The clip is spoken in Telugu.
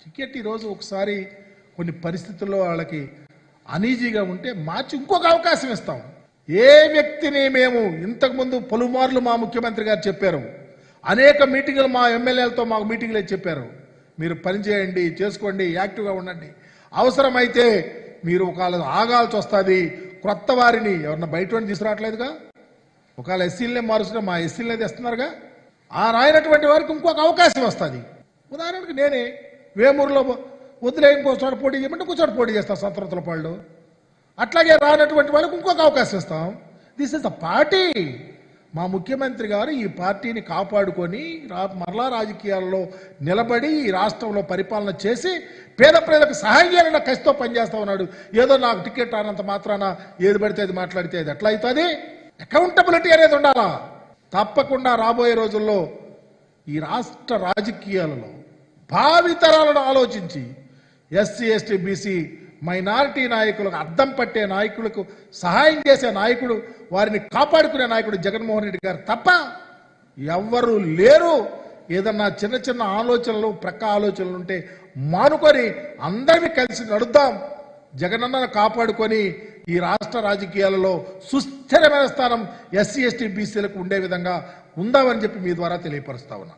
టికెట్ ఈరోజు ఒకసారి కొన్ని పరిస్థితుల్లో వాళ్ళకి అనీజీగా ఉంటే మార్చి ఇంకొక అవకాశం ఇస్తాం. ఏ వ్యక్తిని మేము ఇంతకుముందు పలుమార్లు మా ముఖ్యమంత్రి గారు చెప్పారు, అనేక మీటింగులు మా ఎమ్మెల్యేలతో మాకు మీటింగులు చేశారు, మీరు పనిచేయండి, చేసుకోండి, యాక్టివ్గా ఉండండి, అవసరమైతే మీరు ఒకవేళ ఆగాల్సి వస్తుంది, కొత్త వారిని ఎవరన్నా బయట తీసుకురావట్లేదుగా, ఒకవేళ ఎస్సీలనే మారుస్తున్నా మా ఎస్సీలనే తెస్తున్నారుగా, ఆ రాయినటువంటి వారికి ఇంకొక అవకాశం వస్తుంది. ఉదాహరణకు నేనే వేమూరులో వదిలే ఇంకోసారి పోటీ చేయమంటే ఇంకోసారి పోటీ చేస్తాం స్వతంత్ర పాళ్ళు, అట్లాగే రానటువంటి వాళ్ళకి ఇంకొక అవకాశం ఇస్తాం. This is the party. మా ముఖ్యమంత్రి గారు ఈ పార్టీని కాపాడుకొని మరలా రాజకీయాల్లో నిలబడి ఈ రాష్ట్రంలో పరిపాలన చేసి పేద ప్రజలకు సహాయం చేయాలన్న కసితో పనిచేస్తా ఉన్నాడు. ఏదో నాకు టికెట్ రానంత మాత్రాన ఏది పడితే అది మాట్లాడితే అది ఎట్లా అవుతుంది? అకౌంటబిలిటీ అనేది ఉండాలా. తప్పకుండా రాబోయే రోజుల్లో ఈ రాష్ట్ర రాజకీయాలలో భావితరాలను ఆలోచించి ఎస్సీ ఎస్టీ బీసీ మైనారిటీ నాయకులకు అద్దం పట్టే నాయకులకు సహాయం చేసే నాయకుడు, వారిని కాపాడుకునే నాయకుడు జగన్మోహన్ రెడ్డి గారు తప్ప ఎవ్వరూ లేరు. ఏదన్నా చిన్న చిన్న ఆలోచనలు ప్రక్క ఆలోచనలు ఉంటే మానుకొని అందరినీ కలిసి నడుద్దాం. జగనన్నను కాపాడుకొని ఈ రాష్ట్ర రాజకీయాలలో సుస్థిరమైన స్థానం ఎస్సీ ఎస్టీ బీసీలకు ఉండే విధంగా ఉందామని చెప్పి మీ ద్వారా తెలియపరుస్తా ఉన్నా.